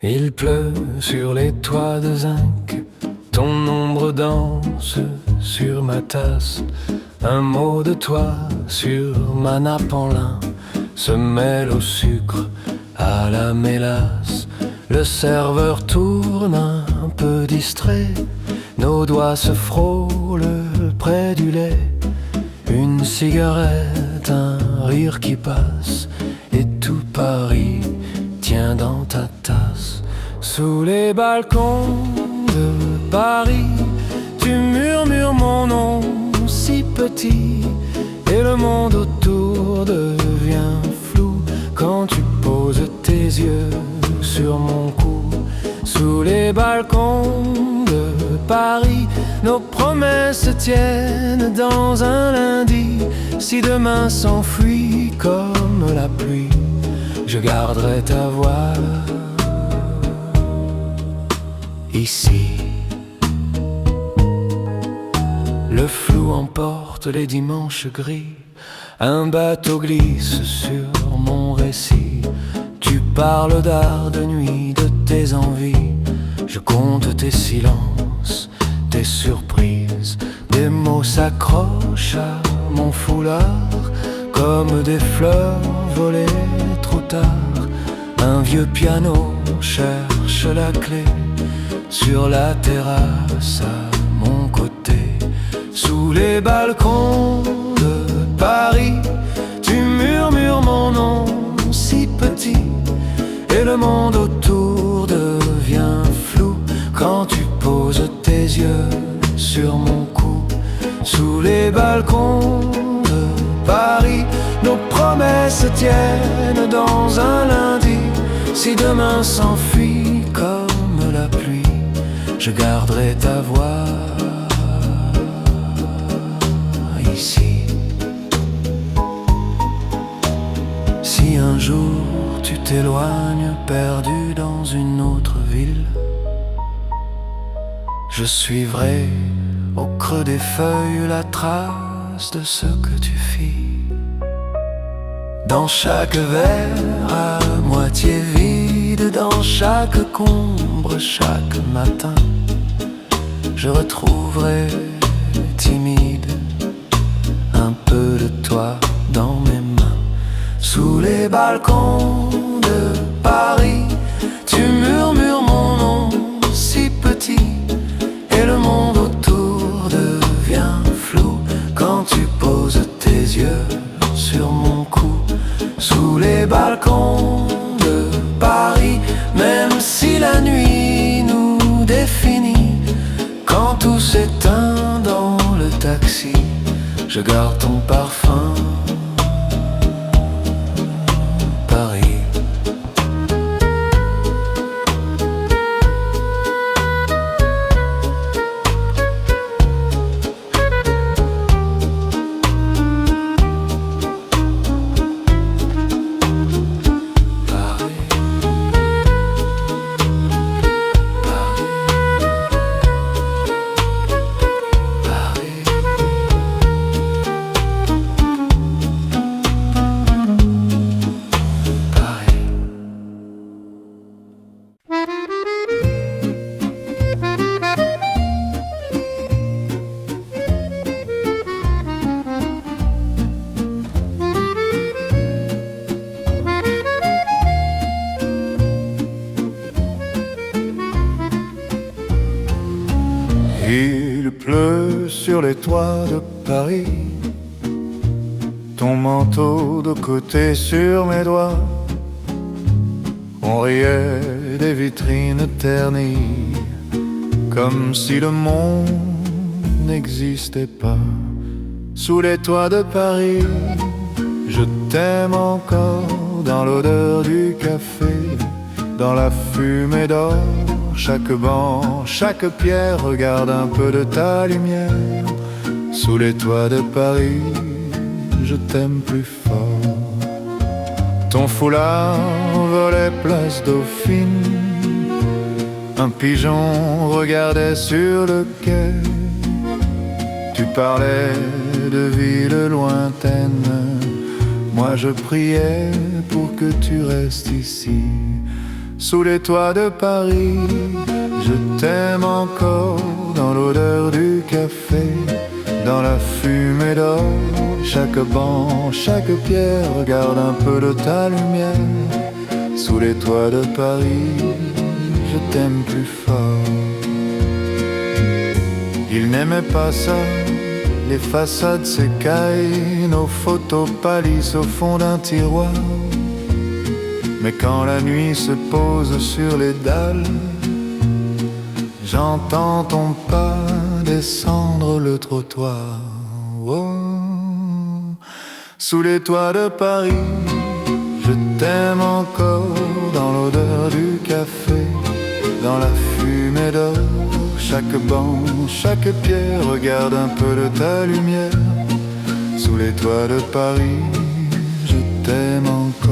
Il pleut sur les toits de zinc, ton ombre danse sur ma tasse. Un mot de toi sur ma nappe en lin se mêle au sucre, à la mélasse. Le serveur tourne un peu distrait, nos doigts se frôlent près du lait. Une cigarette, un rire qui passe, et tout Paris tient dans ta tasse. Sous les balcons de Paris, tu murmures mon nom si petit, et le monde autour devient flou quand tu poses tes yeux sur mon cou. Sous les balcons de Paris, nos promesses se tiennent dans un lundi. Si demain s'enfuit comme la pluie, je garderai ta voix ici. Le flou emporte les dimanches gris, un bateau glisse sur mon récit. Tu parles d'art, de nuit, de tes envies. Je compte tes silences, tes surprises. Des mots s'accrochent à mon foulard comme des fleurs volées trop tard. Un vieux piano cherche la clé sur la terrasse à mon côté. Sous les balcons de Paris, tu murmures mon nom si petit, et le monde autour devient flou quand tu poses tes yeux sur mon cou. Sous les balcons de Paris, nos promesses se tiennent dans un lundi. Si demain s'enfuit comme la pluie, je garderai ta voix ici. Si un jour tu t'éloignes perdu dans une autre ville, je suivrai au creux des feuilles la trace de ce que tu fis. Dans chaque verre à moitié vide, dans chaque combre, chaque matin, je retrouverai timide un peu de toi dans mes mains. Sous les balcons de Paris, tu murmures mon nom si petit, et le monde autour devient flou quand tu poses tes yeux sur mon cou. Sous les balcons de Paris, même si la nuit nous définit, quand tout s'éteint dans le taxi, je garde ton parfum, Paris. Il pleut sur les toits de Paris, ton manteau de côté sur mes doigts. On riait des vitrines ternies, comme si le monde n'existait pas. Sous les toits de Paris, je t'aime encore, dans l'odeur du café, dans la fumée d'or. Chaque banc, chaque pierre regarde un peu de ta lumière. Sous les toits de Paris, je t'aime plus fort. Ton foulard volait place Dauphine, un pigeon regardait sur le quai. Tu parlais de villes lointaines, moi je priais pour que tu restes ici. sous les toits de Paris. Je t'aime encore dans l'odeur du café, dans la fumée d'or. Chaque banc, chaque pierre, regarde un peu de ta lumière. Sous les toits de Paris, je t'aime plus fort. Il n'aimait pas ça, les façades s'écaillent, nos photos pâlissent au fond d'un tiroir. Mais quand la nuit se pose sur les dalles, j'entends ton pas descendre le trottoir. Oh. Sous les toits de Paris, je t'aime encore dans l'odeur du café, dans la fumée d'or. Chaque banc, chaque pierre, regarde un peu de ta lumière. Sous les toits de Paris, je t'aime encore.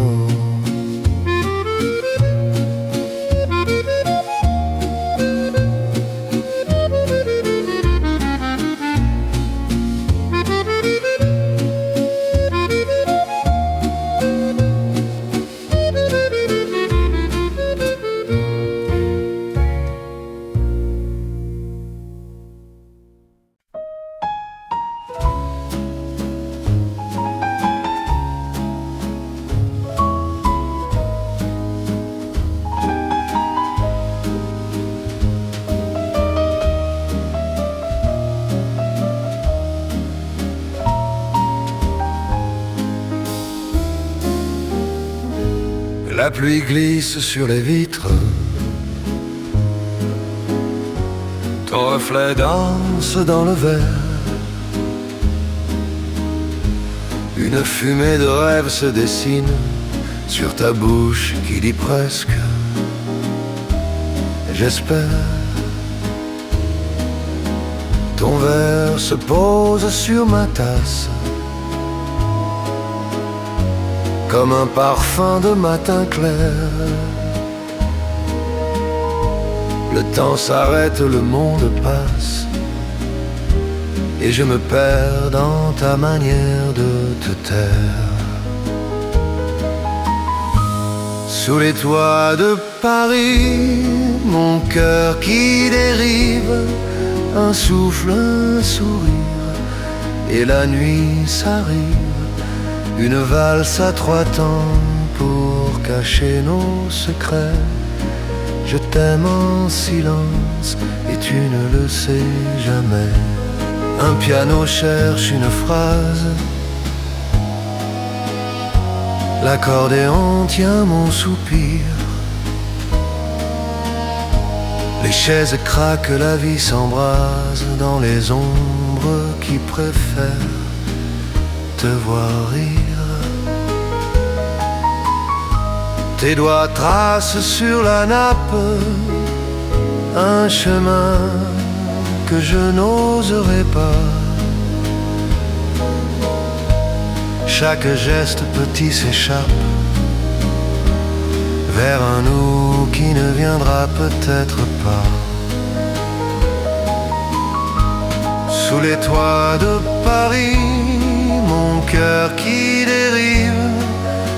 La pluie glisse sur les vitres, ton reflet danse dans le verre. Une fumée de rêve se dessine sur ta bouche qui dit presque j'espère. Ton verre se pose sur ma tasse comme un parfum de matin clair. Le temps s'arrête, le monde passe, et je me perds dans ta manière de te taire. Sous les toits de Paris, mon cœur qui dérive, un souffle, un sourire, et la nuit s'arrive. Une valse à trois temps pour cacher nos secrets. Je t'aime en silence et tu ne le sais jamais. Un piano cherche une phrase, l'accordéon tient mon soupir. Les chaises craquent, la vie s'embrase dans les ombres qui préfèrent te voir rire. Tes doigts tracent sur la nappe un chemin que je n'oserais pas. Chaque geste petit s'échappe vers un nous qui ne viendra peut-être pas. Sous les toits de Paris, mon cœur qui dérive,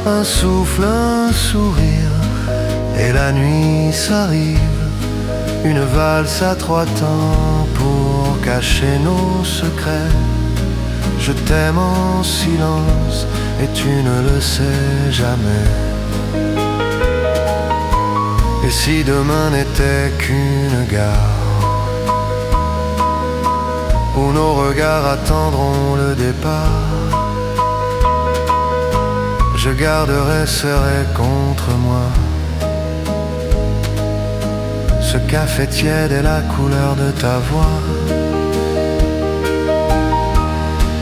un souffle, un sourire, et la nuit s'arrive. Une valse à trois temps pour cacher nos secrets. Je t'aime en silence et tu ne le sais jamais. Et si demain n'était qu'une gare où nos regards attendront le départ, je garderai serré contre moi ce café tiède et la couleur de ta voix.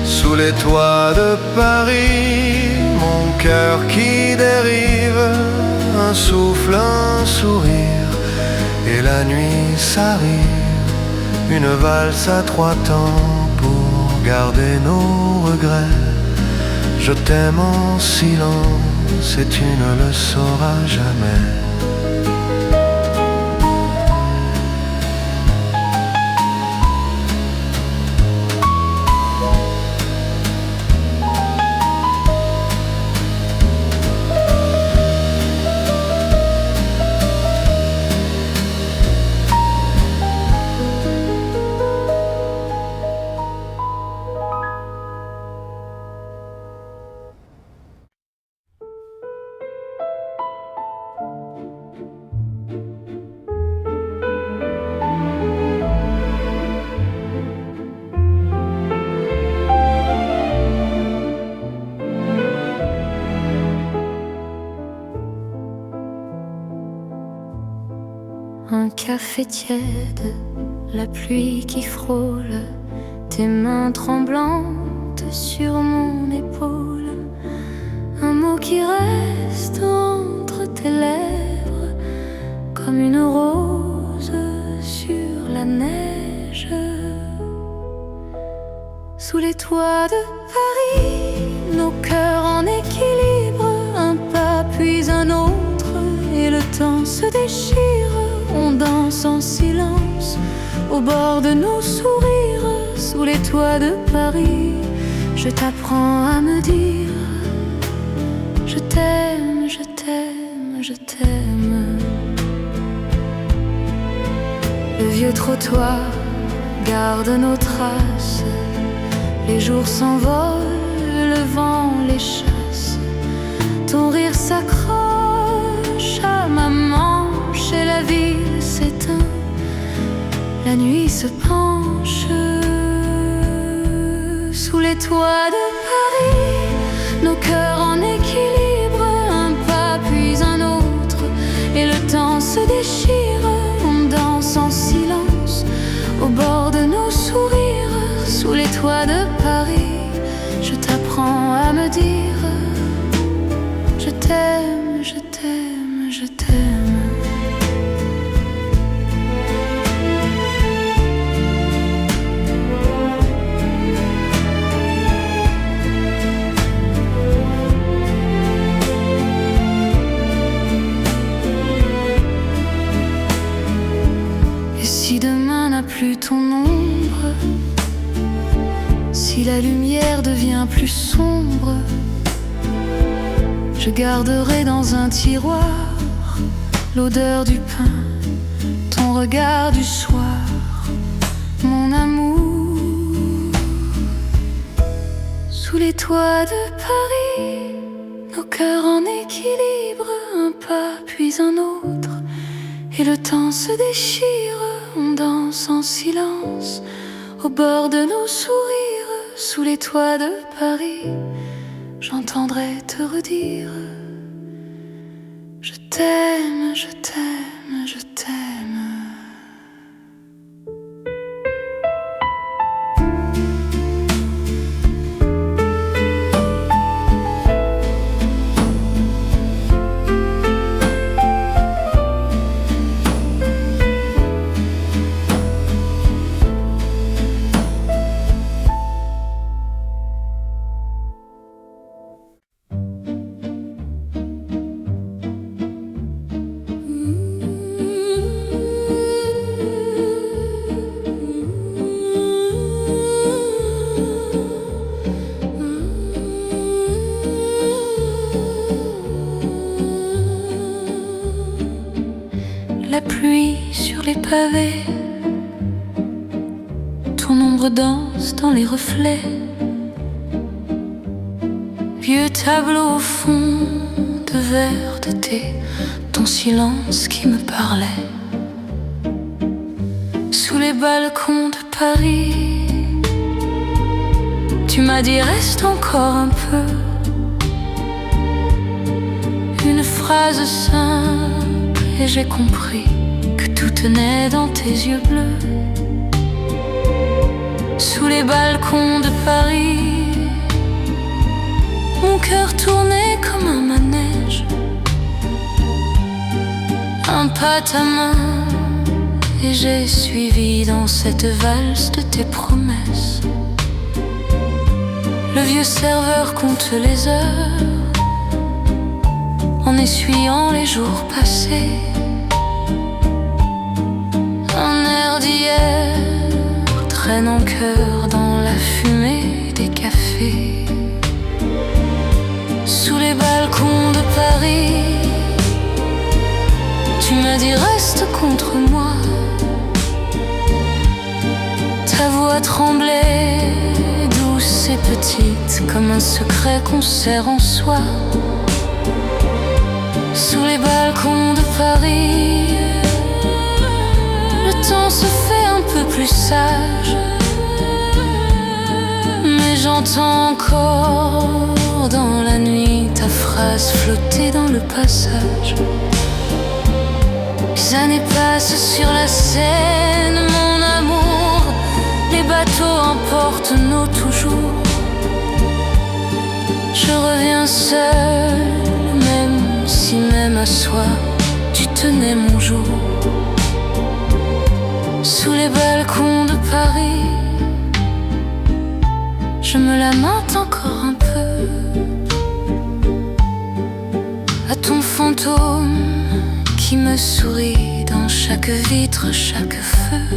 Sous les toits de Paris, mon cœur qui dérive, un souffle, un sourire, et la nuit s'arrive. Une valse à trois temps pour garder nos regrets. Je t'aime en silence et tu ne le sauras jamais. un café tiède, la pluie qui frôle, tes mains tremblantes sur mon épaule, un mot qui reste entre tes lèvres comme une rose sur la neige. Sous les toits de Paris, nos cœurs en équilibre, un pas puis un autre, et le temps se déchire. On danse en silence au bord de nos sourires. Sous les toits de Paris, je t'apprends à me dire: je t'aime, je t'aime, je t'aime. Le vieux trottoir garde nos traces, les jours s'envolent, le vent les chasse. Ton rire s'accroche à ma manche et la ville s'éteint, la nuit se penche. Sous les toits de Paris, nos cœurs en équilibre, un pas puis un autre, et le temps se déchire. On danse en silence au bord de nos sourires. Sous les toits de Paris, je t'apprends à me dire: je t'aime, je t'aime, je t'aime. Et si demain n'a plus ton ombre, si la lumière devient plus sombre, je garderai dans un tiroir l'odeur du pain, ton regard du soir, mon amour. Sous les toits de Paris, nos cœurs en équilibre, un pas puis un autre, et le temps se déchire. On danse en silence au bord de nos sourires. Sous les toits de Paris, j'entendrai te redire: je t'aime, je t'aime, je t'aime. La pluie sur les pavés, ton ombre danse dans les reflets. Vieux tableau au fond de verre de thé, ton silence qui me parlait. Sous les balcons de Paris, tu m'as dit: reste encore un peu. Une phrase simple et j'ai compris que tout tenait dans tes yeux bleus. Sous les balcons de Paris, mon cœur tournait comme un manège. Un pas ta main et j'ai suivi dans cette valse de tes promesses. Le vieux serveur compte les heures en essuyant les jours passés. Un air d'hier traîne en chœur dans la fumée des cafés. Sous les balcons de Paris, tu m'as dit: reste contre moi. Ta voix tremblait, douce et petite, comme un secret qu'on serre en soi. Sous les balcons de Paris, le temps se fait un peu plus sage, mais j'entends encore dans la nuit ta phrase flotter dans le passage. Les années passent sur la Seine, mon amour. Les bateaux emportent nos toujours. Je reviens seul, même si même à soi tu tenais mon jour. Sous les balcons de Paris, je me lamente encore un peu à ton fantôme qui me sourit dans chaque vitre, chaque feu.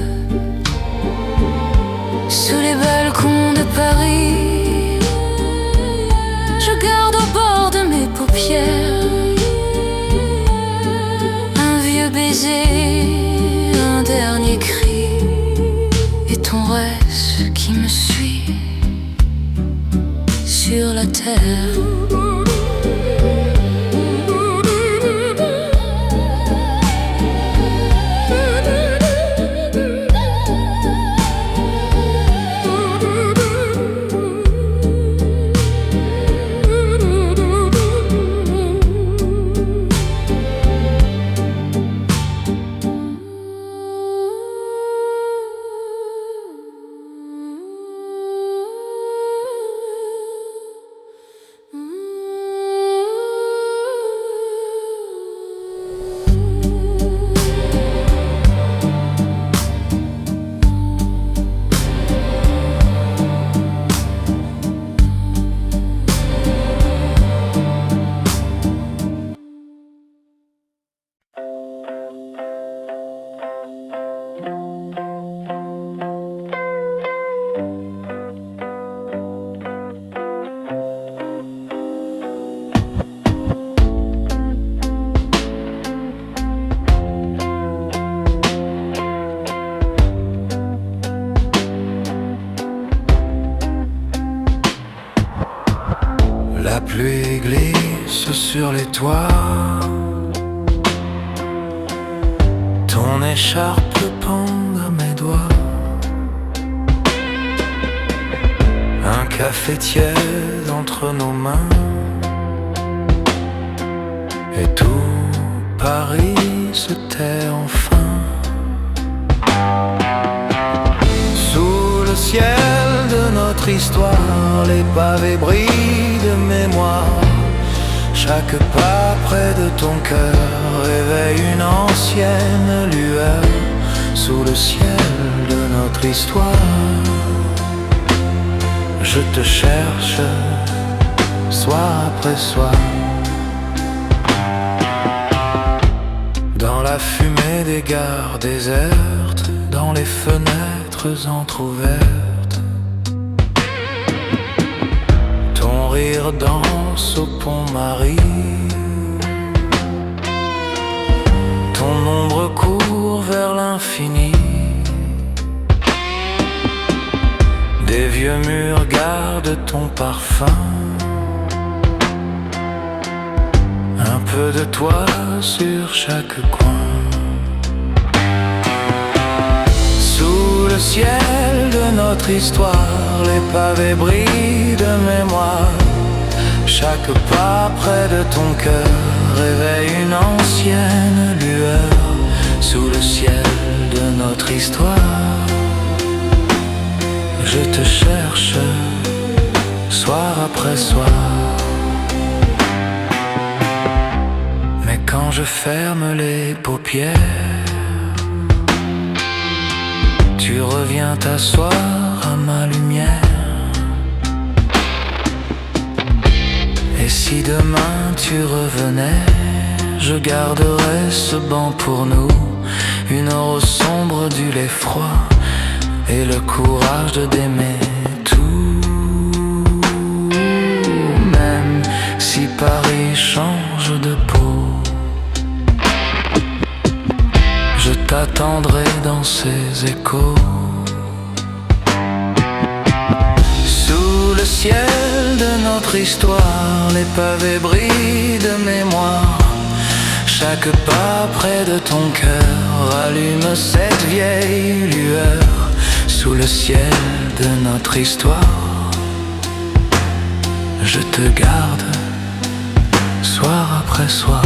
Sous les balcons de Paris, je garde au bord de mes paupières un vieux baiser, un dernier cri, et ton reste qui me suit sur la terre. La pluie glisse sur les toits, ton écharpe pend à mes doigts. Un café tiède entre nos mains, et tout Paris se tait enfin. Sous le ciel de notre histoire, les pavés brillent de mémoire. Chaque pas près de ton cœur réveille une ancienne lueur. Sous le ciel de notre histoire, je te cherche soir après soir. Dans la fumée des gares désertes, dans les fenêtres entr'ouvertes, ton rire danse au Pont-Marie. Ton ombre court vers l'infini. Des vieux murs gardent ton parfum. Un peu de toi sur chaque coin. Sous le ciel de notre histoire, les pavés brillent de mémoire. Chaque pas près de ton cœur réveille une ancienne lueur. Sous le ciel de notre histoire, je te cherche soir après soir. Mais quand je ferme les paupières, tu reviens t'asseoir à ma lumière. Et si demain tu revenais, je garderais ce banc pour nous, une heure au sombre du lait froid et le courage d'aimer tout. Même si Paris change de peau, je t'attendrai dans ses échos. Sous le ciel de notre histoire, les pavés brillent de mémoire. Chaque pas près de ton cœur allume cette vieille lueur. Sous le ciel de notre histoire, je te garde soir après soir.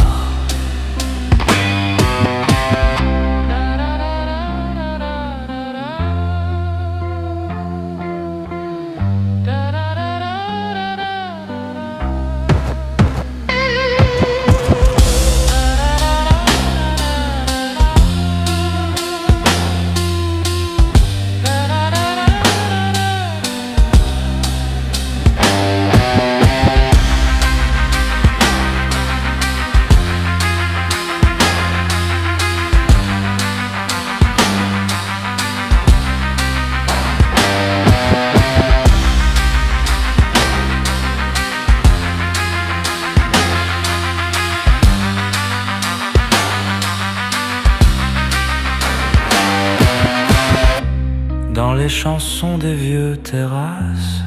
dans les chansons des vieux terrasses,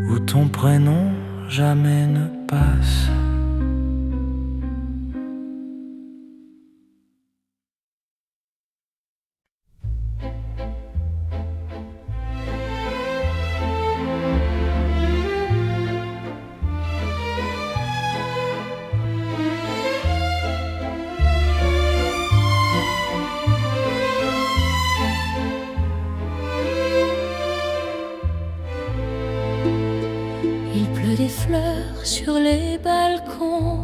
où ton prénom jamais ne passe. Il pleut des fleurs sur les balcons,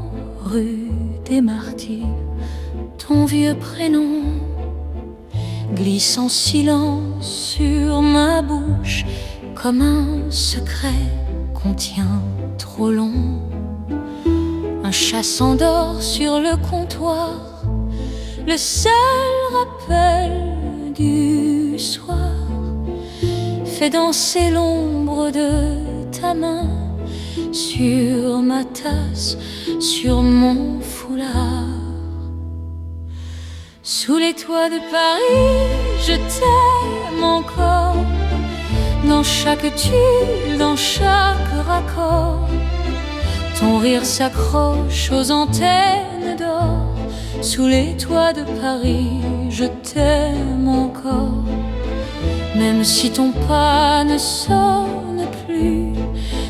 rue des Martyrs. Ton vieux prénom glisse en silence sur ma bouche, comme un secret qu'on tient trop long. Un chat s'endort sur le comptoir, le seul rappel du soir fait danser l'ombre de ta main sur ma tasse, sur mon foulard. Sous les toits de Paris, je t'aime encore, dans chaque tuile, dans chaque raccord. Ton rire s'accroche aux antennes d'or. Sous les toits de Paris, je t'aime encore, même si ton pas ne sonne plus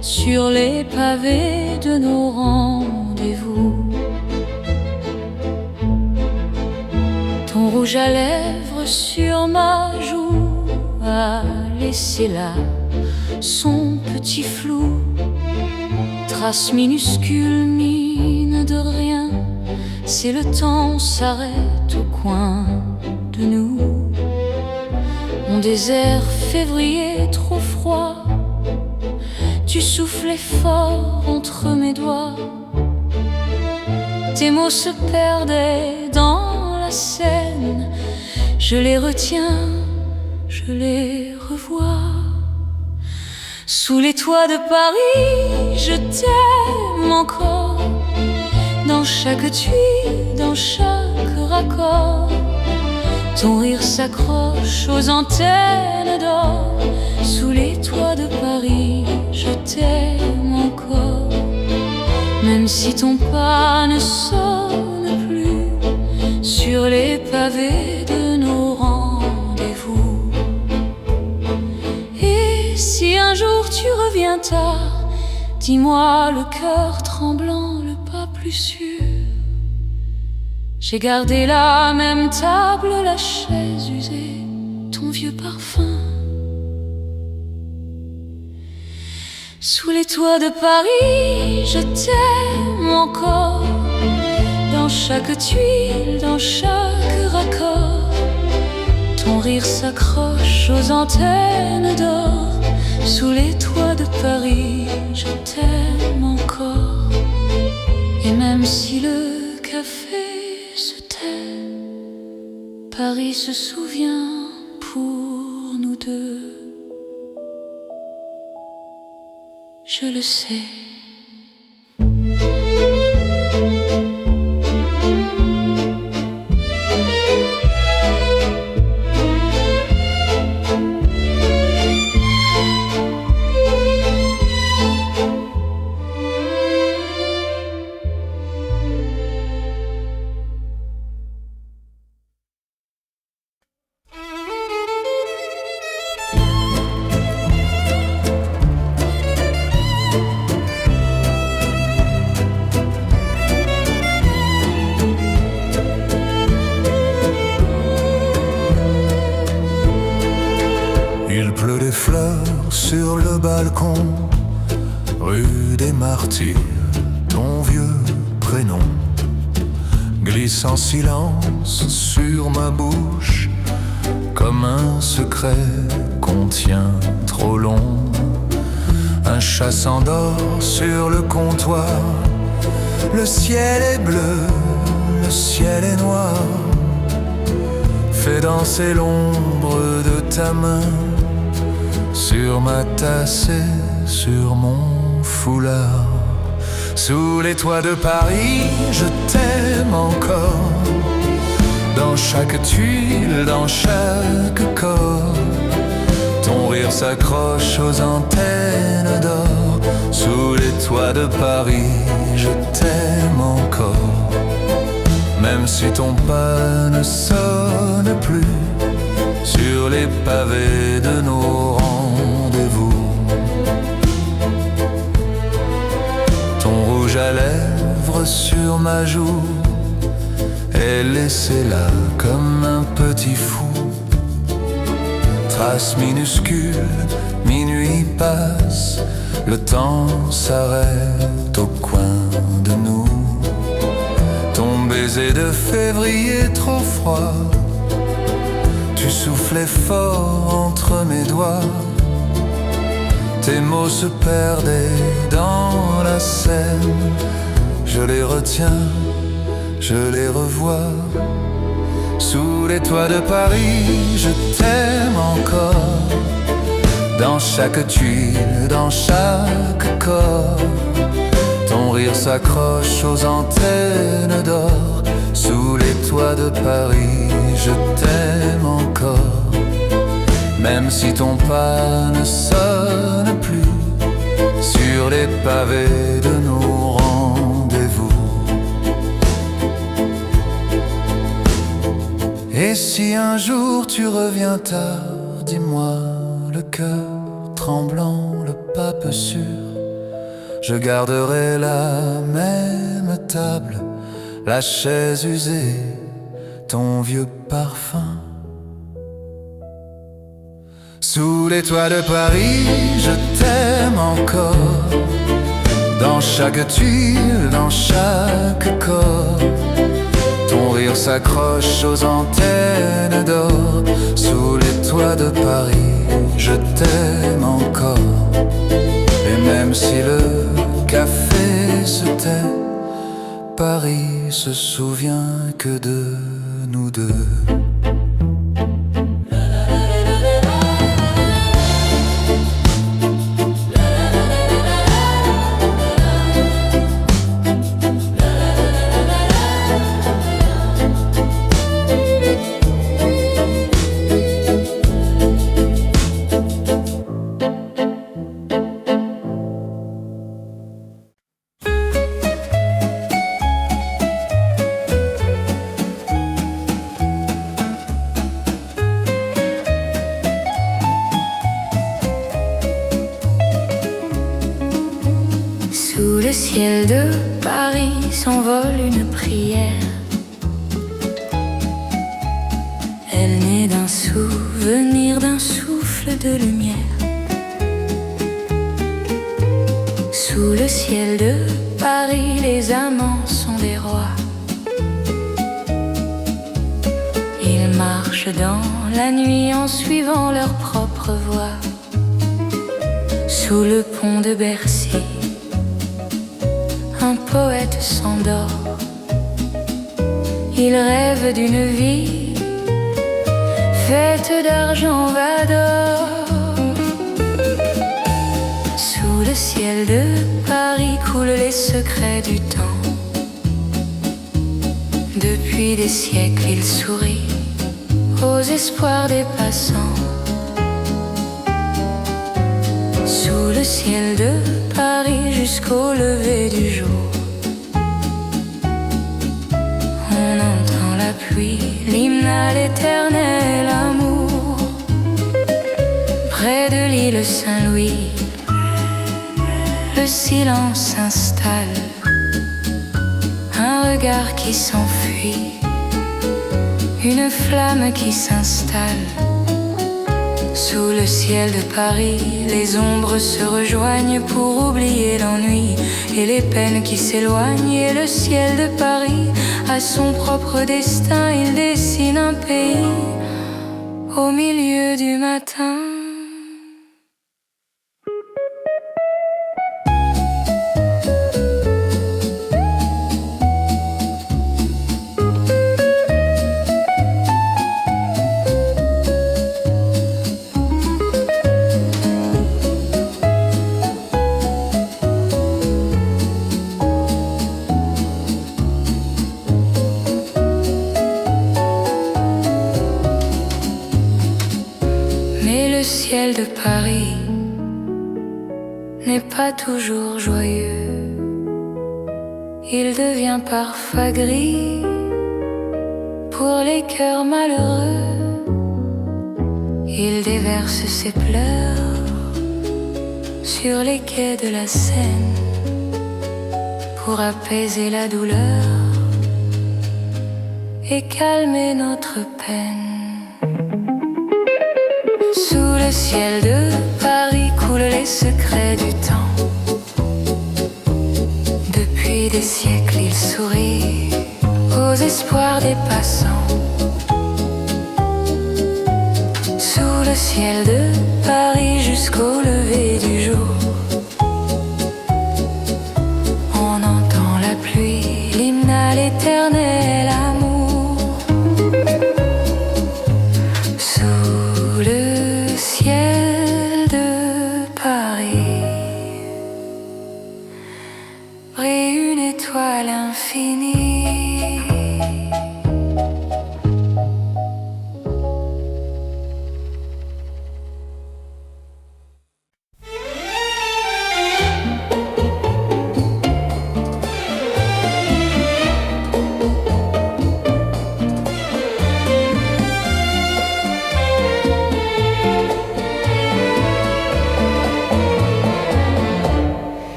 sur les pavés de nos rendez-vous. Ton rouge à lèvres sur ma joue a laissé là son petit flou, trace minuscule, mine de rien. C'est le temps s'arrête au coin de nous. Mon désert février trop froid, tu soufflais fort entre mes doigts. Tes mots se perdaient dans la Seine. Je les retiens, je les revois. Sous les toits de Paris, je t'aime encore, dans chaque tuile, dans chaque raccord. Ton rire s'accroche aux antennes d'or. Sous les toits de Paris, je t'aime encore, même si ton pas ne sonne plus sur les pavés de nos rendez-vous. Et si un jour tu reviens tard, dis-moi le cœur tremblant, le pas plus sûr. J'ai gardé la même table, la chaise usée, ton vieux parfum. Sous les toits de Paris, je t'aime encore, dans chaque tuile, dans chaque raccord. Ton rire s'accroche aux antennes d'or. Sous les toits de Paris, je t'aime encore. Et même si le café se tait, Paris se souvient pour nous deux. Je le sais. Il pleut des fleurs sur le balcon, rue des Martyrs. Ton vieux prénom glisse en silence sur ma bouche, comme un secret qu'on tient trop long. Un chat s'endort sur le comptoir. Le ciel est bleu, le ciel est noir. Fais danser l'ombre de ta main sur ma tasse et sur mon foulard. Sous les toits de Paris, je t'aime encore, dans chaque tuile, dans chaque corps. Ton rire s'accroche aux antennes d'or. Sous les toits de Paris, je t'aime encore. Même si ton pas ne sonne plus sur les pavés de nos rendez-vous. Ton rouge à lèvres sur ma joue est laissé là comme un petit fou. Trace minuscule, minuit passe, le temps s'arrête au coin de nous. Ton baiser de février trop froid, tu soufflais fort entre mes doigts. Tes mots se perdaient dans la scène. Je les retiens, je les revois. Sous les toits de Paris, je t'aime encore. Dans chaque tuile, dans chaque corps. Ton rire s'accroche aux antennes d'or. Sous les toits de Paris, je t'aime encore. Même si ton pas ne sonne plus sur les pavés de nos rendez-vous. Et si un jour tu reviens tard, dis-moi, le cœur tremblant, le pas peu sûr. Je garderai la même table, la chaise usée, ton vieux parfum. Sous les toits de Paris, je t'aime encore. Dans chaque tuile, dans chaque corps. Ton rire s'accroche aux antennes d'or. Sous les toits de Paris, je t'aime encore. Et même si le café se tait, Paris se souvient que de nous deux. Sous le ciel de Paris s'envole une prière. Elle naît d'un souvenir, d'un souffle de lumière. Sous le ciel de Paris, les amants sont des rois. Ils marchent dans la nuit en suivant leur propre voie. Sous le pont de Bercy, un poète s'endort. Il rêve d'une vie faite d'argent vador. Sous le ciel de Paris coulent les secrets du temps. Depuis des siècles, il sourit aux espoirs des passants. Sous le ciel de Paris jusqu'au lever du jour, on entend la pluie, l'hymne à l'éternel amour. Près de l'île Saint-Louis, le silence s'installe. Un regard qui s'enfuit, une flamme qui s'installe. Sous le ciel de Paris, les ombres se rejoignent pour oublier l'ennui et les peines qui s'éloignent. Et le ciel de Paris a son propre destin, il dessine un pays au milieu du matin. ciel de Paris n'est pas toujours joyeux. Il devient parfois gris pour les cœurs malheureux. Il déverse ses pleurs sur les quais de la Seine pour apaiser la douleur et calmer notre peine. Sous le ciel de Paris coulent les secrets du temps. Depuis des siècles il sourit aux espoirs des passants. Sous le ciel de Paris jusqu'au lever du jour, on entend la pluie, l'hymne à l'éternel amour. Sous le ciel de Paris brille une étoile infinie.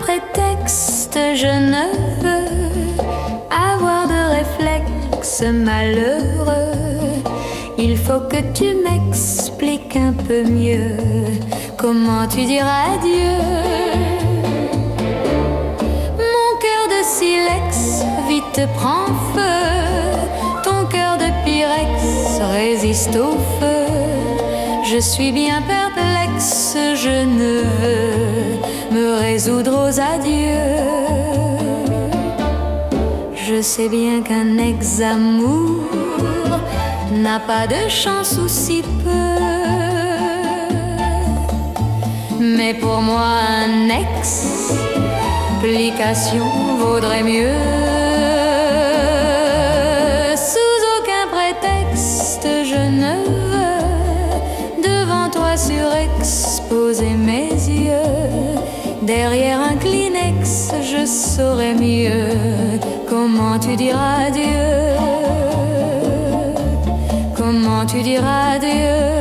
Prétexte, je ne veux avoir de réflexe malheureux. Il faut que tu m'expliques un peu mieux comment tu diras adieu. Mon cœur de silex vite prend feu, ton cœur de pyrex résiste au feu. Je suis bien perplexe, je ne veux me résoudre aux adieux. Je sais bien qu'un ex-amour n'a pas de chance ou si peu, mais pour moi un explication vaudrait mieux. Sous aucun prétexte je ne veux devant toi surexposer mes yeux. Derrière un Kleenex, je saurais mieux comment tu diras adieu. Comment tu diras adieu.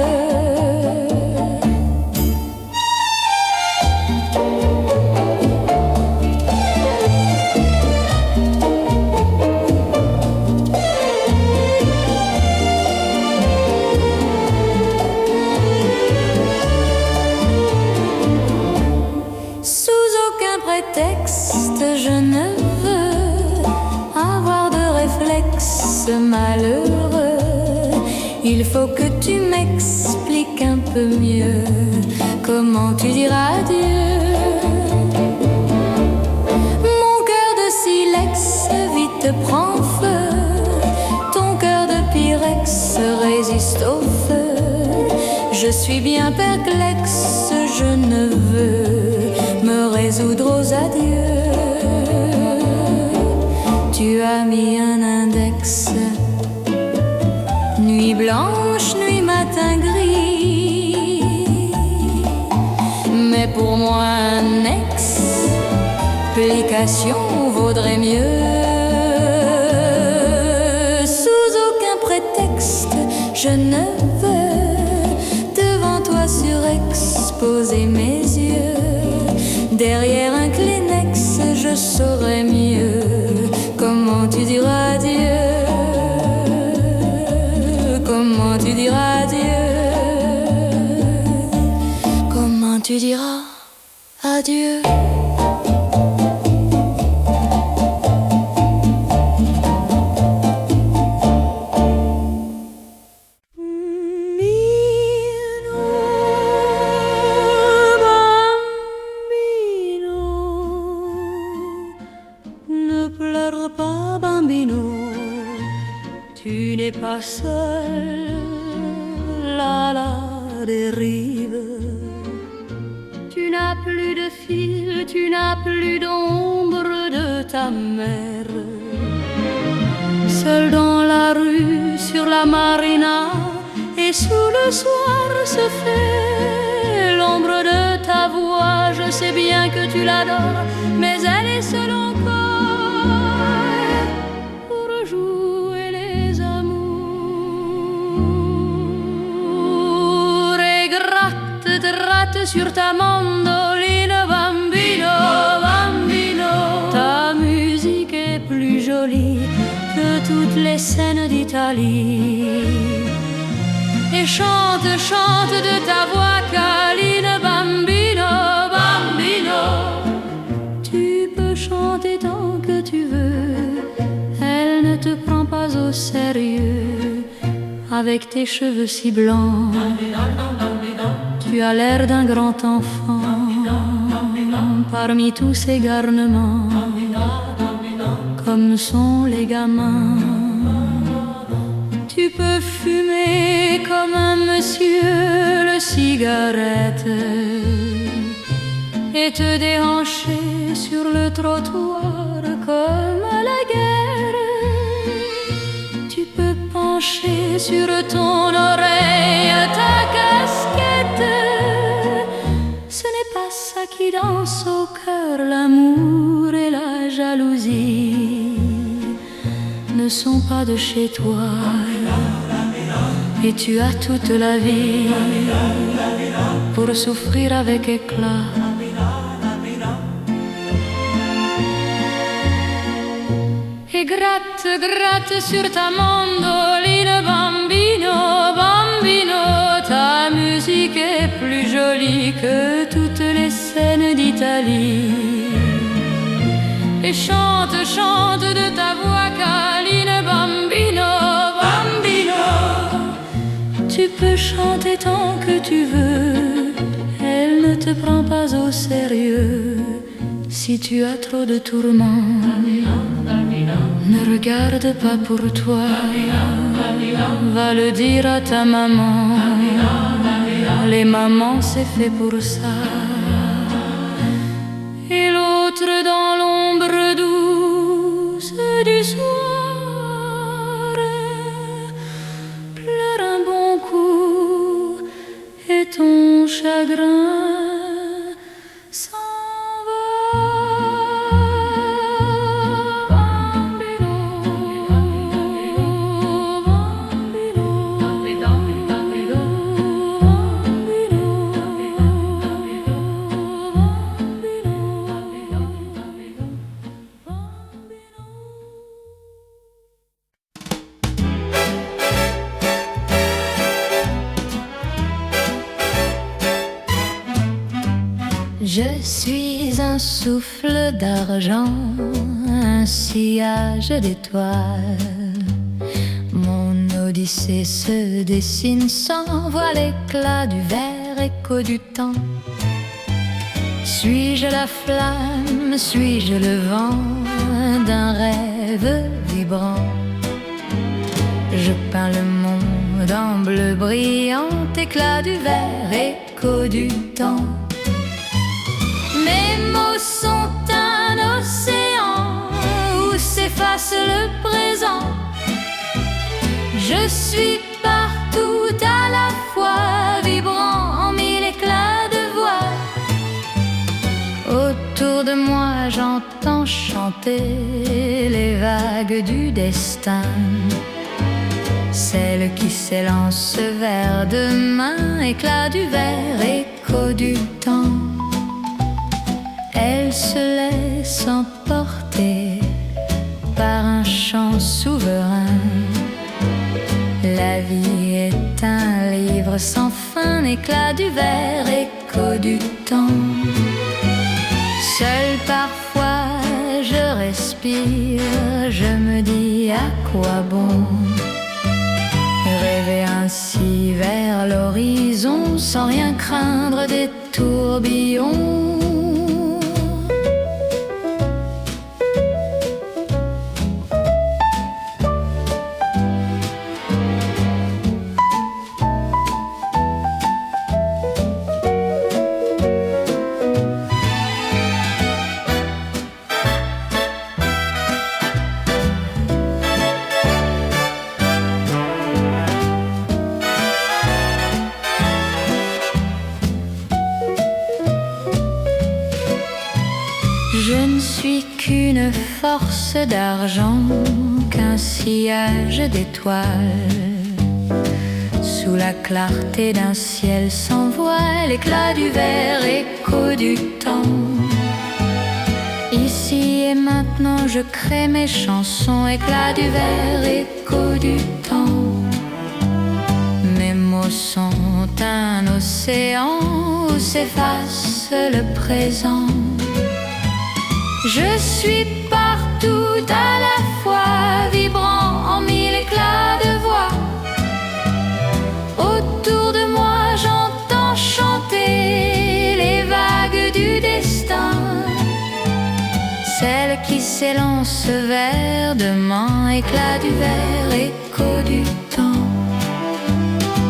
Je ne veux avoir de réflexe malheureux. Il faut que tu m'expliques un peu mieux comment tu diras adieu. Mon cœur de silex vite prend feu, ton cœur de pyrex résiste au feu. Je suis bien perplexe, je ne veux me résoudre aux adieux. Tu as mis un index, nuit blanche, nuit matin gris. Mais pour moi un explication vaudrait mieux. Sous aucun prétexte je ne veux devant toi surexposer mes yeux. Derrière un Kleenex je saurais mieux comment tu diras adieu. Comment tu diras adieu. Comment tu diras adieu. Pas seul à la dérive. Tu n'as plus de fil, tu n'as plus d'ombre de ta mère. Seul dans la rue, sur la marina et sous le soir se fait l'ombre de ta voix. Je sais bien que tu l'adores, mais elle est seule encore pour jouer les amours. Et gratte sur ta mandoline, bambino, bambino. Ta musique est plus jolie que toutes les scènes d'Italie. Et chante, chante de ta voix câline, bambino, bambino. Tu peux chanter tant que tu veux, elle ne te prend pas au sérieux. Avec tes cheveux si blancs, tu as l'air d'un grand enfant. Parmi tous ces garnements, comme sont les gamins. Tu peux fumer comme un monsieur le cigarette et te déhancher sur le trottoir comme à la guerre. Tu peux pencher sur ton oreille ta casquette. Ce n'est pas ça qui danse au cœur, l'amour et la jalousie ne sont pas de chez toi. Et tu as toute la vie pour souffrir avec éclat. Et gratte, gratte sur ta mandoline, bambino, bambino. Ta musique est plus jolie que toutes les scènes d'Italie. Et chante, chante de ta voix câline, bambino, bambino. Tu peux chanter tant que tu veux, elle ne te prend pas au sérieux. Si tu as trop de tourments, ne regarde pas pour toi. Va le dire à ta maman. Les mamans, c'est fait pour ça. Et l'autre dans l'ombre douce du soir pleure un bon coup et ton chagrin s'en va. Bambino, bambino, bambino, Je suis un souffle d'argent, un sillage d'étoiles. Mon odyssée se dessine sans voir l'éclat du verre écho du temps. Suis-je la flamme, suis-je le vent d'un rêve vibrant? Je peins le monde en bleu brillant, éclat du verre, écho du temps. Mes mots sont un océan où s'efface le présent. Je suis partout à la fois, vibrant en mille éclats de voix. Autour de moi j'entends chanter les vagues du destin, celles qui s'élancent vers demain, éclat du verre, écho du temps. Elle se laisse emporter par un chant souverain. La vie est un livre sans fin, éclat du verre, écho du temps. Seul parfois je respire, je me dis à quoi bon rêver ainsi vers l'horizon sans rien craindre des tourbillons. force d'argent qu'un sillage d'étoiles. Sous la clarté d'un ciel sans voile, éclat du verre, écho du temps. Ici et maintenant je crée mes chansons, éclat du verre, écho du temps. Mes mots sont un océan où s'efface le présent. Je suis partout à la fois, vibrant en mille éclats de voix. Autour de moi j'entends chanter les vagues du destin, celles qui s'élancent vers demain, éclat du verre, écho du temps.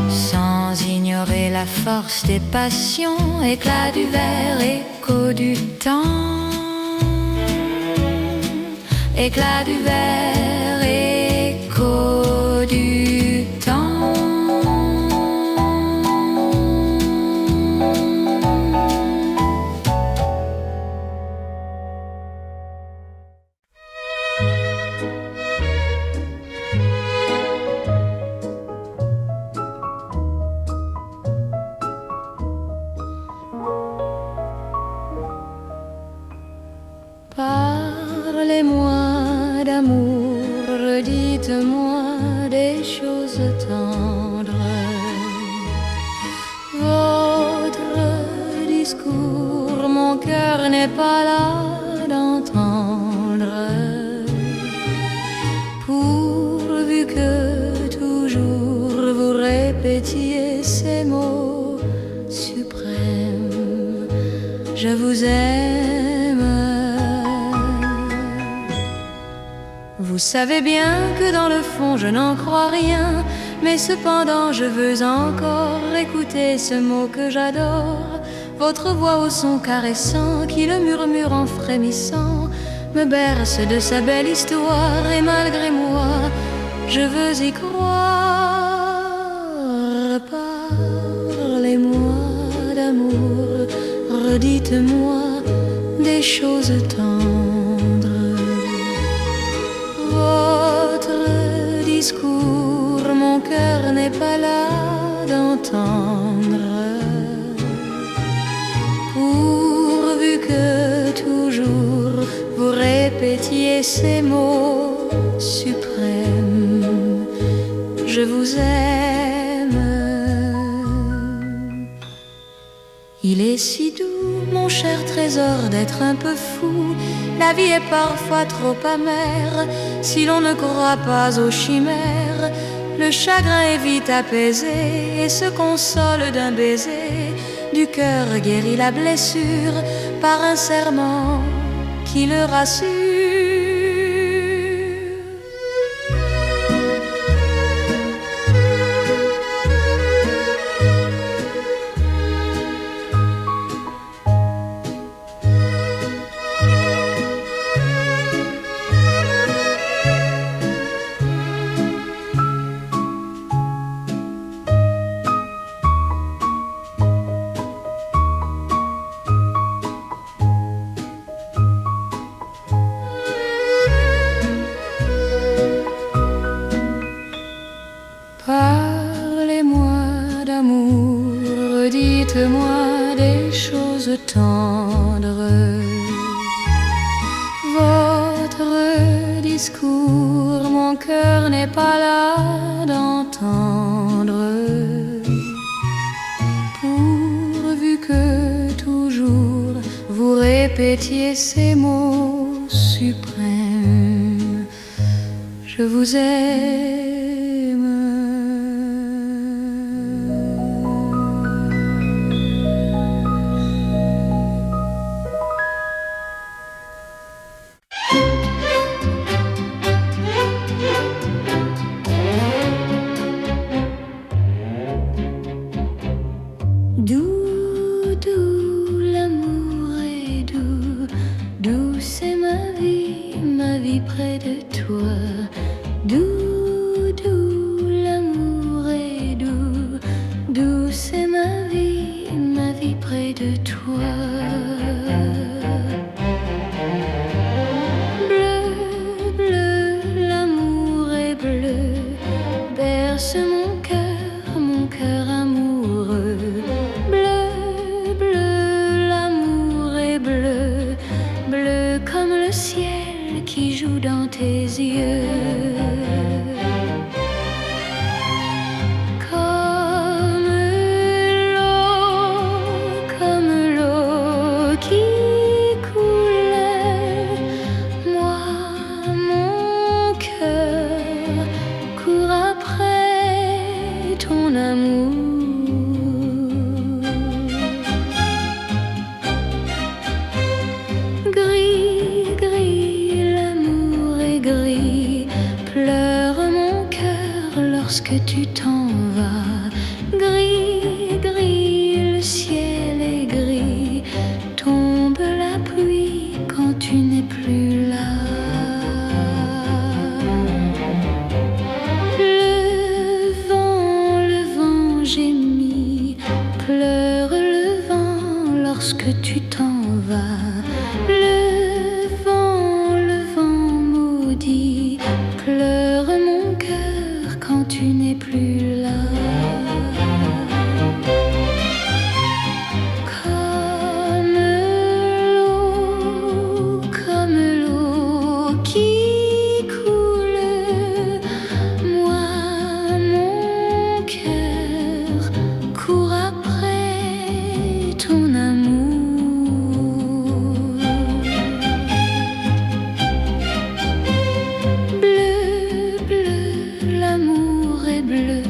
Sans ignorer la force des passions, éclat du verre, écho du temps. Éclat du verre, écho du temps. Parlez-moi d'amour, dites-moi des choses tendres. Votre discours, mon cœur n'est pas là d'entendre. Pourvu que toujours vous répétiez ces mots suprêmes, je vous aime. Vous savez bien que dans le fond je n'en crois rien, mais cependant je veux encore écouter ce mot que j'adore. Votre voix au son caressant qui le murmure en frémissant me berce de sa belle histoire, et malgré moi je veux y croire. Parlez-moi d'amour, redites-moi des choses tendres. Votre discours, mon cœur n'est pas là d'entendre. Pourvu que toujours vous répétiez ces mots suprêmes, je vous aime. Il est si doux, mon cher trésor, d'être un peu fou. La vie est parfois trop amère si l'on ne croit pas aux chimères. Le chagrin est vite apaisé et se console d'un baiser. Du cœur guérit la blessure par un serment qui le rassure. Parlez-moi d'amour, dites-moi des choses tendres. Votre discours, mon cœur n'est pas là d'entendre. Pourvu que toujours vous répétiez ces mots suprêmes, je vous aime. Doux, doux, l'amour est doux, doux c'est ma vie près de toi. Doux, doux, l'amour est doux, doux c'est ma vie près de toi. Bleu, caresse mon cœur amoureux. Bleu, bleu, l'amour est bleu, bleu comme le ciel qui joue dans tes yeux. Lorsque tu t'en vas, gris, gris, le ciel est gris, tombe la pluie quand tu n'es plus là. Le vent gémit, pleure le vent lorsque tu t'en vas. Le vent maudit, pleure mon cœur quand tu n'es plus là. Comme l'eau qui coule, moi mon cœur court après ton amour. Bleu, bleu, l'amour est bleu,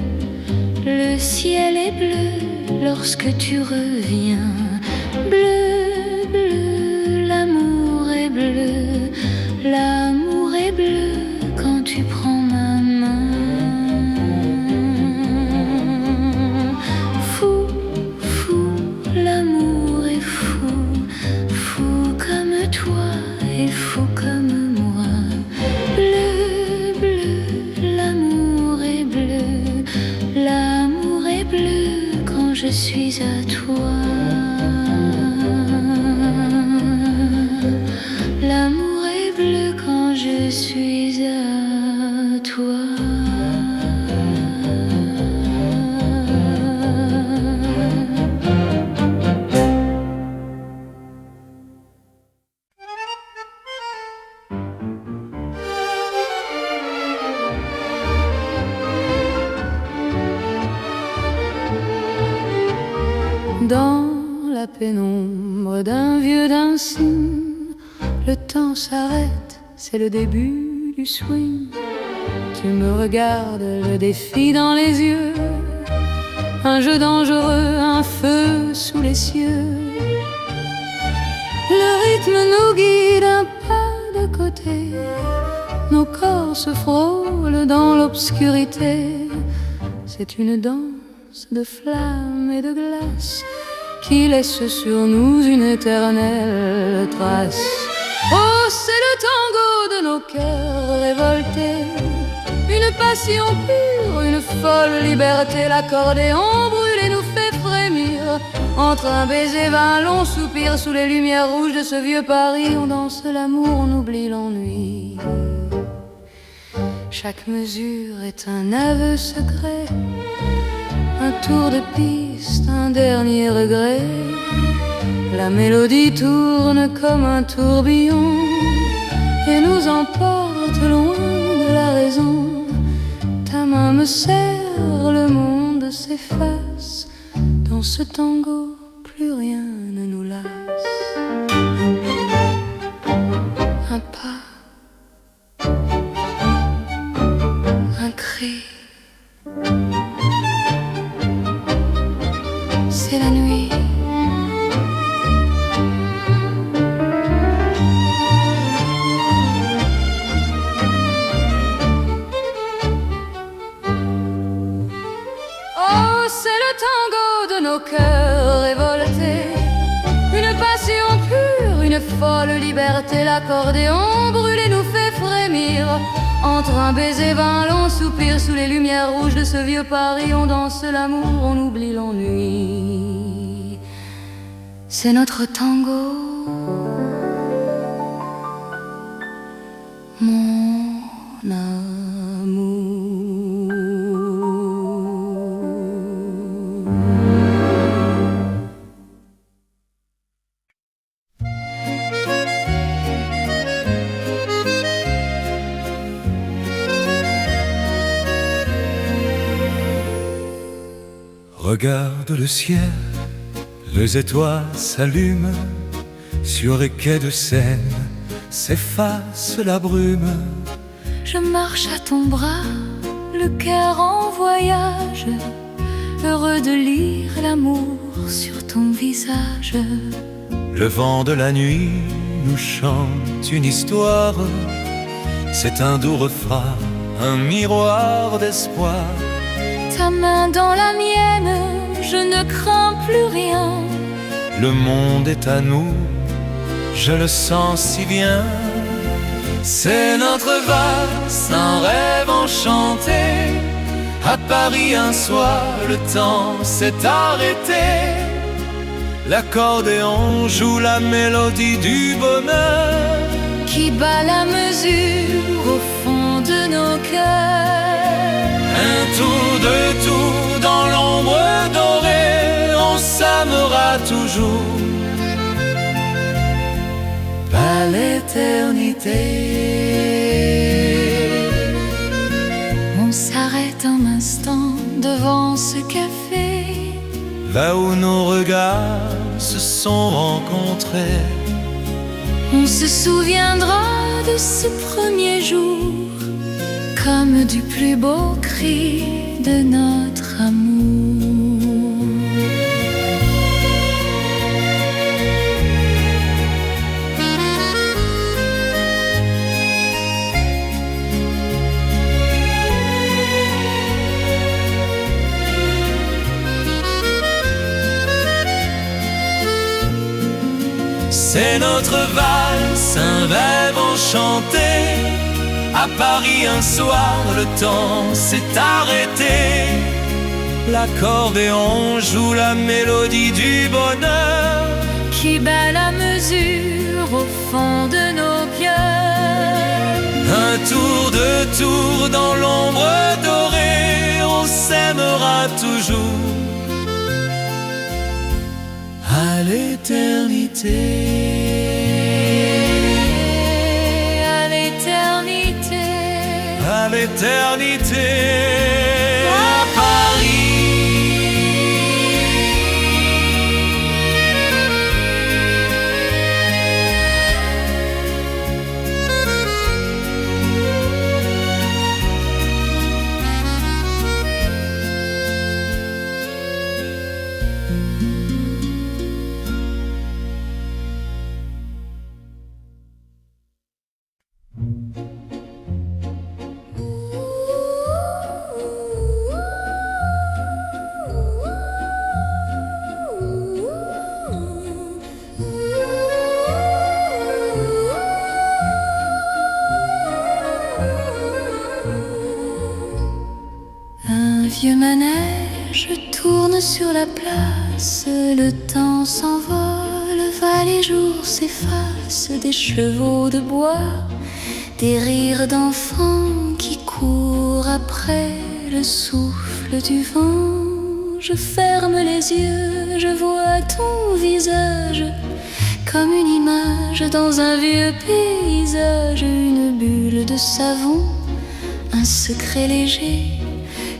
le ciel est bleu lorsque tu reviens. Bleu, bleu, l'amour est bleu, l'amour est bleu quand tu prends ma main. Fou, fou, l'amour est fou, fou comme toi et fou comme moi. Bleu, bleu, l'amour est bleu, l'amour est bleu quand je suis à toi. L'amour est bleu quand je suis à toi. Dans la pénombre d'un vieux dancing, le temps s'arrête, c'est le début du swing. Tu me regardes, le défi dans les yeux, un jeu dangereux, un feu sous les cieux. Le rythme nous guide un pas de côté, nos corps se frôlent dans l'obscurité. C'est une danse de flammes et de glace qui laisse sur nous une éternelle trace. Oh, c'est le tango de nos cœurs révoltés, une passion pure, une folle liberté. L'accordéon brûlé nous fait frémir, entre un baiser, 20 longs soupirs. Sous les lumières rouges de ce vieux Paris, on danse l'amour, on oublie l'ennui. Chaque mesure est un aveu secret, un tour de piste, un dernier regret. La mélodie tourne comme un tourbillon et nous emporte loin de la raison. Ta main me serre, le monde s'efface. Dans ce tango, plus rien ne nous lasse. Un pas, un cri, c'est la nuit. Oh, c'est le tango de nos cœurs révoltés, une passion pure, une folle liberté. L'accordéon brûlé nous fait frémir, entre un baiser, 20 longs soupirs. Sous les lumières rouges de ce vieux Paris, on danse l'amour, on oublie l'ennui. C'est notre tango, mon amour. Regarde le ciel, les étoiles s'allument. Sur les quais de Seine s'efface la brume. Je marche à ton bras, le cœur en voyage, heureux de lire l'amour sur ton visage. Le vent de la nuit nous chante une histoire. C'est un doux refrain, un miroir d'espoir. Ta main dans la mienne, je ne crains plus rien. Le monde est à nous, je le sens si bien. C'est notre valse, un rêve enchanté. À Paris un soir, le temps s'est arrêté. L'accordéon joue la mélodie du bonheur Qui bat la mesure au fond de nos cœurs. Un tour de tour dans l'ombre dorée, on s'aimera toujours à l'éternité. On s'arrête un instant devant ce café, là où nos regards se sont rencontrés. on se souviendra de ce premier jour comme du plus beau cri de notre amour. C'est notre valse, un rêve enchanté. À Paris un soir, le temps s'est arrêté. L'accordéon joue la mélodie du bonheur Qui bat la mesure au fond de nos cœurs. un tour de tour dans l'ombre dorée, on s'aimera toujours à l'éternité. À l'éternité. À l'éternité, à Paris. Un vieux manège tourne sur la place, le temps s'envole, va les jours s'effacent, des chevaux de bois, des rires d'enfants qui courent après le souffle du vent. Je ferme les yeux, je vois ton visage comme une image dans un vieux paysage, une bulle de savon, un secret léger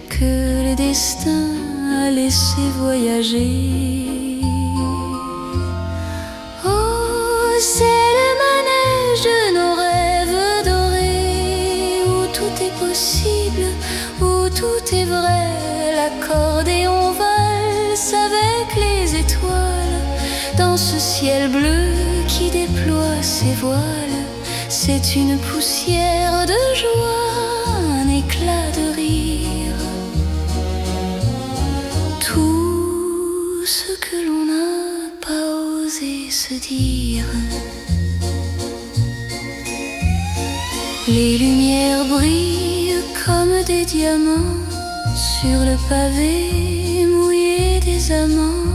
que le destin a laissé voyager. Oh, c'est le manège de nos rêves dorés, où tout est possible, où tout est vrai. L'accordéon valse avec les étoiles dans ce ciel bleu qui déploie ses voiles. C'est une poussière de joie, un éclat de rire, tout ce que l'on n'a pas osé se dire. Les lumières brillent comme des diamants sur le pavé mouillé des amants.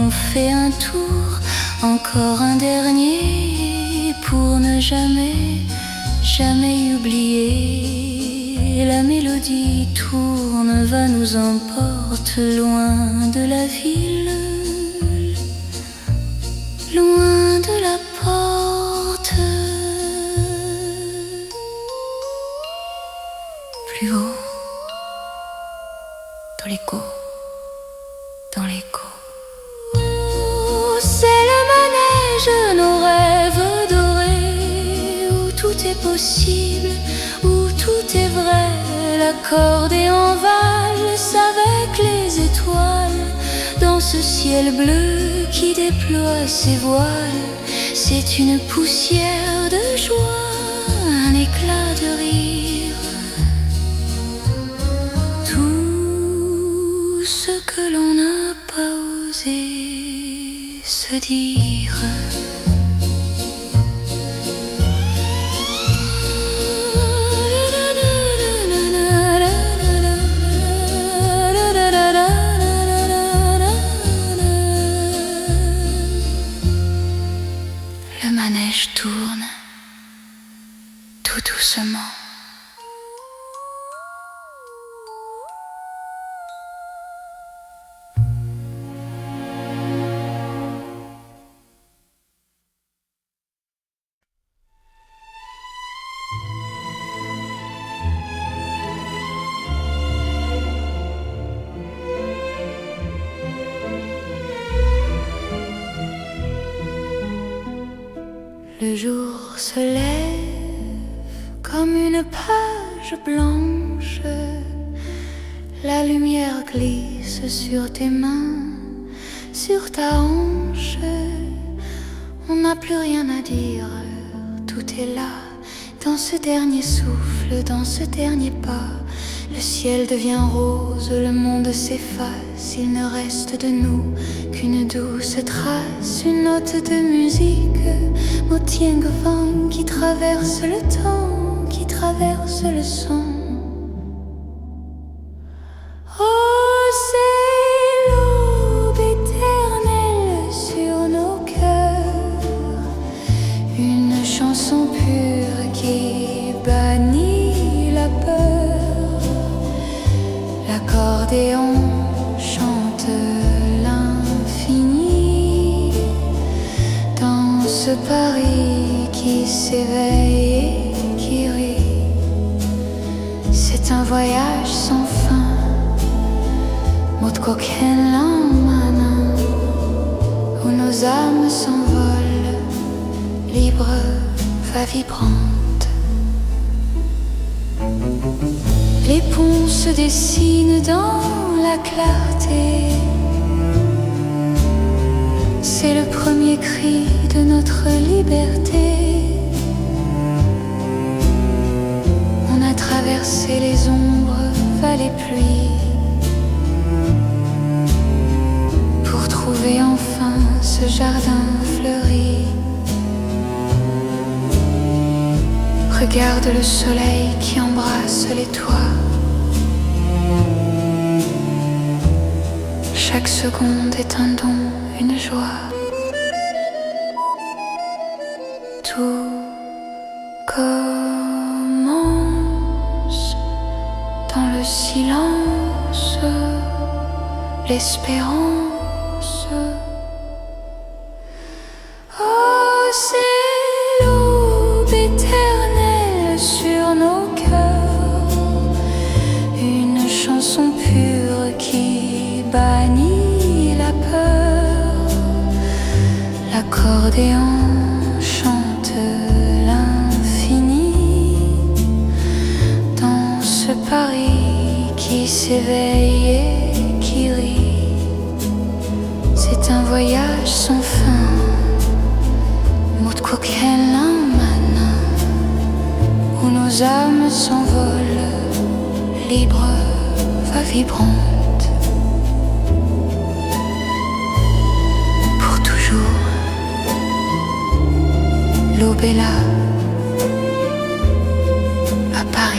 On fait un tour, encore un dernier, pour ne jamais, jamais oublier. La mélodie tourne, va nous emporte loin de la ville, loin de la porte. Plus haut, dans l'écho dans l'écho. Oh, c'est le manège, nos rêves dorés, où tout est possible, où tout est vrai. L'accordéon valse avec les étoiles dans ce ciel bleu qui déploie ses voiles. C'est une poussière de joie, un éclat de rire, tout ce que l'on n'a pas osé se dire. Le manège tourne tout doucement. Le jour se lève comme une page blanche. La lumière glisse sur tes mains, sur ta hanche. On n'a plus rien à dire, tout est là. Dans ce dernier souffle, dans ce dernier pas, le ciel devient rose, le monde s'efface. Il ne reste de nous qu'une douce trace, une note de musique, Motiengevang qui traverse le temps, qui traverse le son. Oh, c'est l'aube éternelle sur nos cœurs, une chanson pure qui bannit la peur. L'accordéon chante l'infini dans ce Paris qui s'éveille et qui rit. C'est un voyage sans fin, mot de coquin manin, où nos âmes s'envolent, libres, va vibrante. Les ponts se dessinent dans la clarté. C'est le premier cri de notre liberté. On a traversé les ombres, vallées, pluies, pour trouver enfin ce jardin fleuri. Regarde le soleil qui embrasse les toits. Chaque seconde est un don, une joie. Tout commence dans le silence, l'espérance. Oh, c'est l'aube éternelle sur nos cœurs, une chanson pure qui bannit la peur. L'accordéon chante l'infini dans ce Paris qui s'éveille et qui rit. C'est un voyage sans fin, mot de coquin manin, où nos âmes s'envolent, libres, va vibrantes. Pour toujours, l'aube est là, à Paris.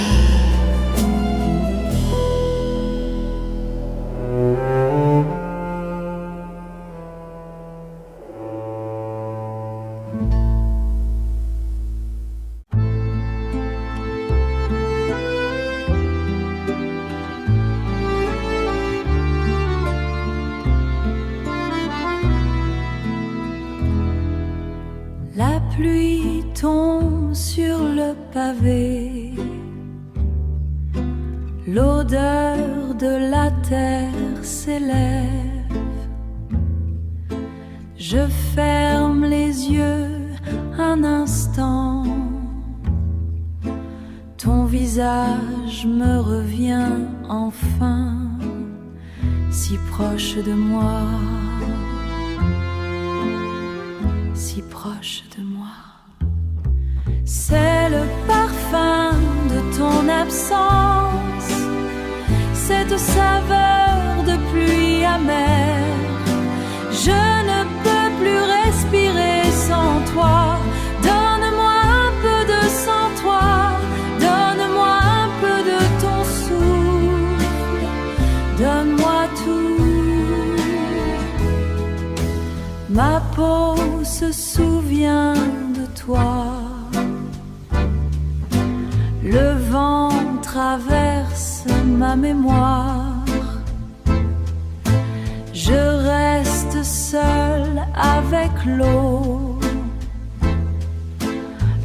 La pluie tombe sur le pavé, l'odeur de la terre s'élève. Je ferme les yeux un instant, ton visage me revient enfin, si proche de moi, si proche de moi. C'est le parfum de ton absence, cette saveur de pluie amère. Je ne peux plus respirer sans toi. Donne-moi un peu de sans toi, donne-moi un peu de ton souffle, donne-moi tout. Ma peau se souvient de toi. Le vent traverse ma mémoire. Je reste seule avec l'eau.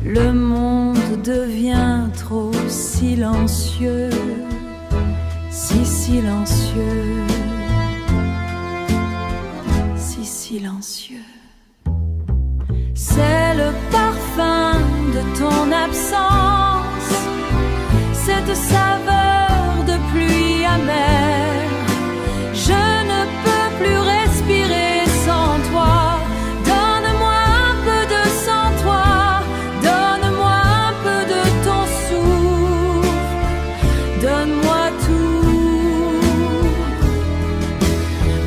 Le monde devient trop silencieux, si silencieux, si silencieux. C'est le parfum de ton absence, cette saveur de pluie amère. Je ne peux plus respirer sans toi. Donne-moi un peu de sans toi, donne-moi un peu de ton souffle, donne-moi tout.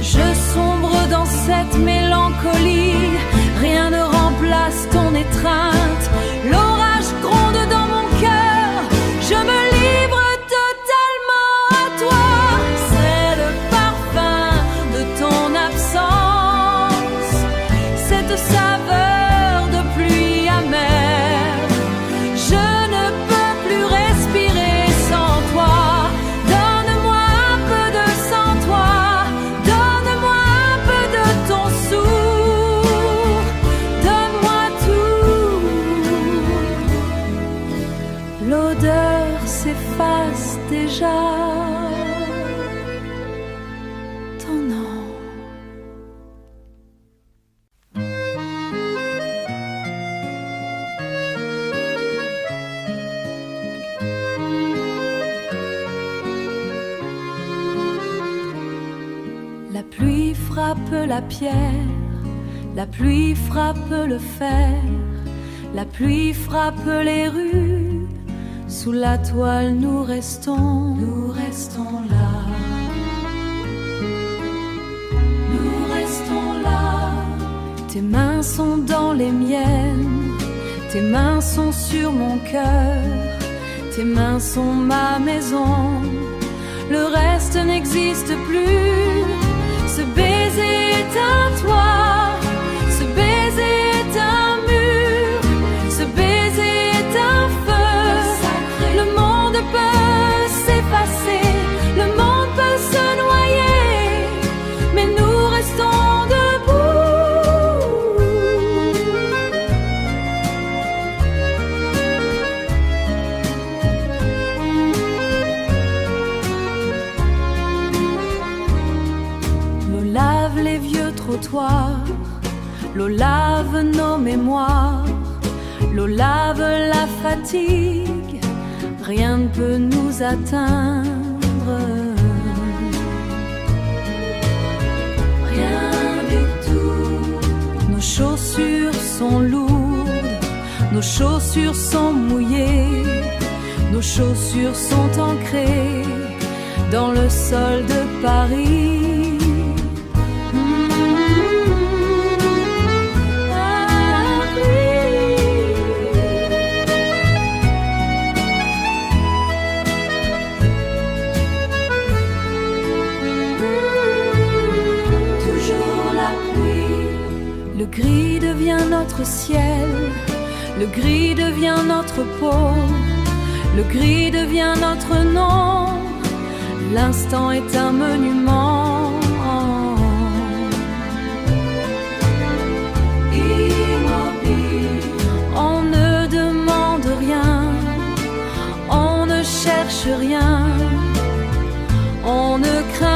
Je sombre dans cette mélancolie, rien ne remplace ton étreinte. L'orage gronde dans mon cœur, je me livre totalement à toi. C'est le parfum de ton absence, cette saveur de pluie amère. Je ne peux plus respirer sans toi. Donne-moi un peu de sans toi, donne-moi un peu de ton souffle, donne-moi tout. L'odeur s'efface déjà, ton nom. La pluie frappe la pierre, la pluie frappe le fer, la pluie frappe les rues. Sous la toile nous restons là. Nous restons là. Tes mains sont dans les miennes, tes mains sont sur mon cœur, tes mains sont ma maison. Le reste n'existe plus. Ce baiser est un toit, ce baiser est un mur, ce baiser est un feu. Le monde peut s'effacer, le monde peut se noyer, mais nous restons debout. L'eau lave les vieux trottoirs, l'eau lave nos mémoires, l'eau lave la fatigue. Rien ne peut nous atteindre, rien du tout. Nos chaussures sont lourdes, nos chaussures sont mouillées, nos chaussures sont ancrées dans le sol de Paris. Le gris devient notre ciel, le gris devient notre peau, le gris devient notre nom. L'instant est un monument. Immobile, on ne demande rien, on ne cherche rien, on ne craint